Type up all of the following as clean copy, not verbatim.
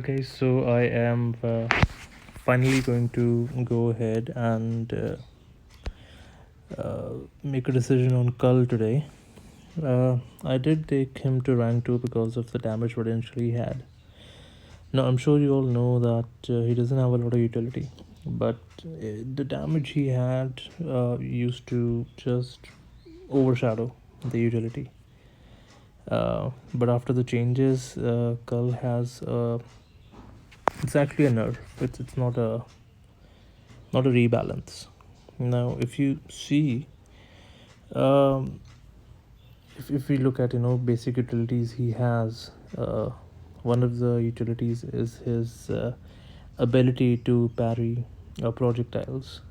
guys, so I am finally going to go ahead and make a decision on Cull today. I did take him to rank 2 because of the damage potential he had. Now I'm sure you all know that he doesn't have a lot of utility, but the damage he had used to just overshadow the utility. But after the changes, Cull has it's actually a nerf. It's not a rebalance. Now, if you see, um, if we look at basic utilities he has, one of the utilities is his ability to parry projectiles,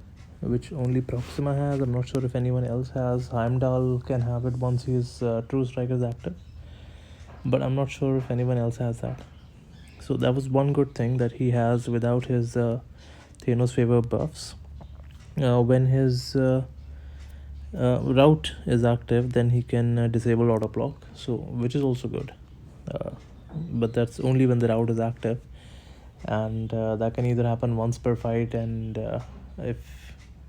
which only Proxima has. I'm not sure if anyone else has. Heimdall can have it once his True Strike is active, but I'm not sure if anyone else has that. So that was one good thing that he has without his Thanos favor buffs. When his route is active, then he can disable auto block, so which is also good. But that's only when the route is active, and that can either happen once per fight, and if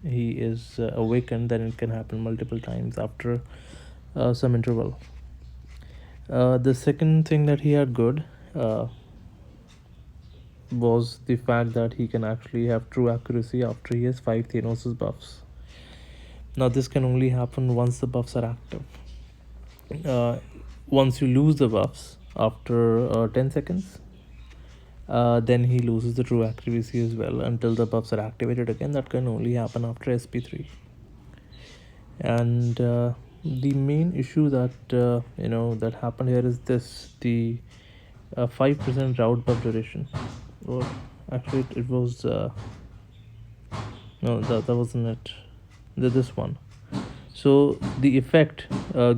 he is awakened, then it can happen multiple times after some interval. The second thing that he had good was the fact that he can actually have true accuracy after he has 5 Thanos' buffs. Now this can only happen once the buffs are active. Once you lose the buffs after 10 seconds, then he loses the true accuracy as well until the buffs are activated again. That can only happen after SP3. And the main issue that that happened here is this: the 5% route buff duration. Or actually it was no, that wasn't it. This one. So the effect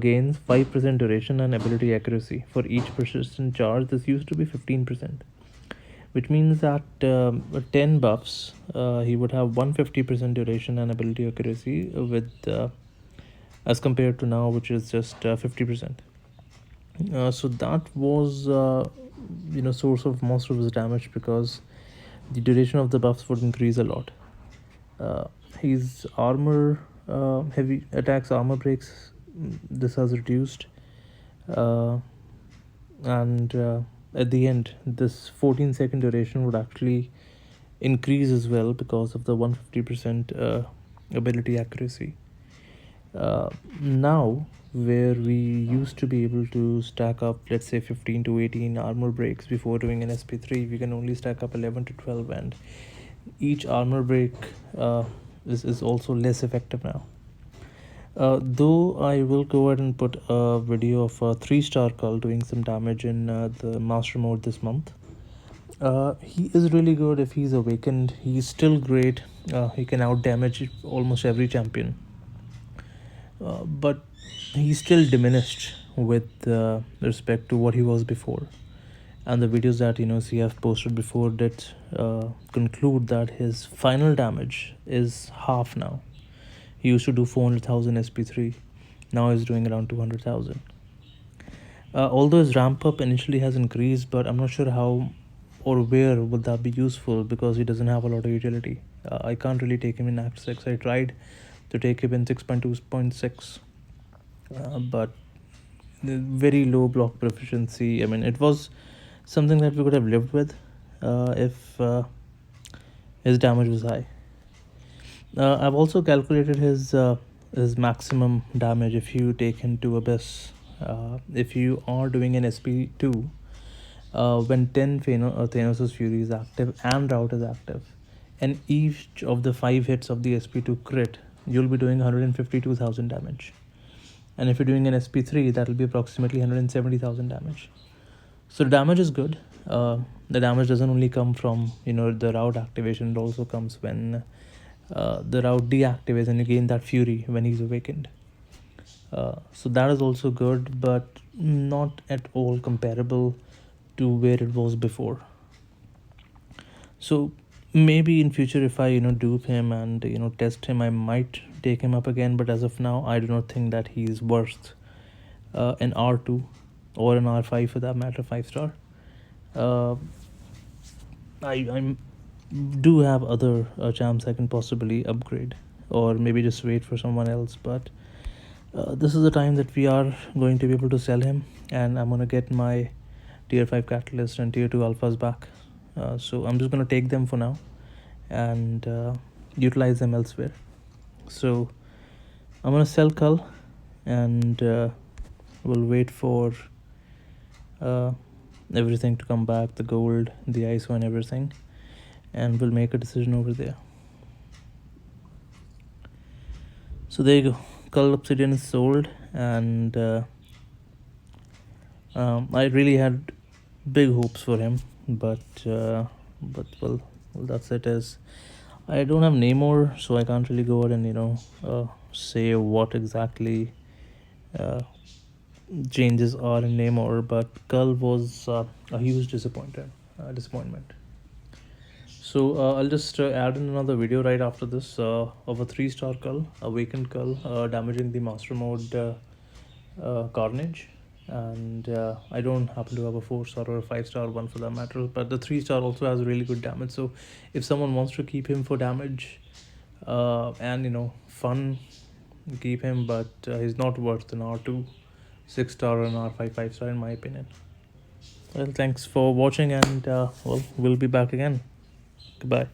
gains 5% duration and ability accuracy for each persistent charge. This used to be 15%, which means that 10 buffs he would have 150% duration and ability accuracy with as compared to now, which is just 50%. So that was source of most of his damage, because the duration of the buffs would increase a lot. His armor, heavy attacks, armor breaks, this has reduced, and at the end this 14-second duration would actually increase as well because of the 150% ability accuracy. Now, where we used to be able to stack up, let's say 15 to 18 armor breaks before doing an SP3, we can only stack up 11 to 12, and each armor break is also less effective now. Though I will go ahead and put a video of a 3-star Cull doing some damage in the master mode this month. He is really good if he's awakened. He's still great. He can out damage almost every champion. But he's still diminished with respect to what he was before, and the videos that CF posted before did conclude that his final damage is half now. He used to do 400,000 SP3, now he's doing around 200,000. Although his ramp up initially has increased, but I'm not sure how or where would that be useful, because he doesn't have a lot of utility. I can't really take him in Act 6. I tried to take him in 6.2.6, but very low block proficiency. I mean, it was something that we could have lived with if his damage was high. I've also calculated his maximum damage if you take him to Abyss. If you are doing an SP2, when 10 Thanos' Fury is active and Route is active, and each of the 5 hits of the SP2 crit, you'll be doing 152,000 damage. And if you're doing an SP3, that'll be approximately 170,000 damage. So the damage is good. The damage doesn't only come from the route activation, it also comes when the route deactivates and you gain that fury when he's awakened. So that is also good, but not at all comparable to where it was before. So maybe in future, if I dupe him and test him, I might take him up again, but as of now I do not think that he's worth an R2 or an R5 for that matter, 5-star. I do have other champs I can possibly upgrade, or maybe just wait for someone else. But this is the time that we are going to be able to sell him, and I'm gonna get my tier 5 catalyst and tier 2 alphas back. So I'm just gonna take them for now and utilize them elsewhere. So I'm gonna sell Cull, and we'll wait for everything to come back, the gold, the ISO and everything, and we'll make a decision over there. So there you go, Cull Obsidian is sold, and I really had big hopes for him, but well, that's it. As I don't have Namor, so I can't really go out and say what exactly changes are in Namor. But Cull was a huge disappointment. So I'll just add in another video right after this of a 3-star Cull, Awakened Cull, damaging the Master Mode Carnage. And I don't happen to have a 4-star or a 5-star one for that matter, but the 3-star also has really good damage. So if someone wants to keep him for damage and fun, keep him, but he's not worth an R2 6-star or an R5 5-star in my opinion. Well, thanks for watching, and well, we'll be back again. Goodbye.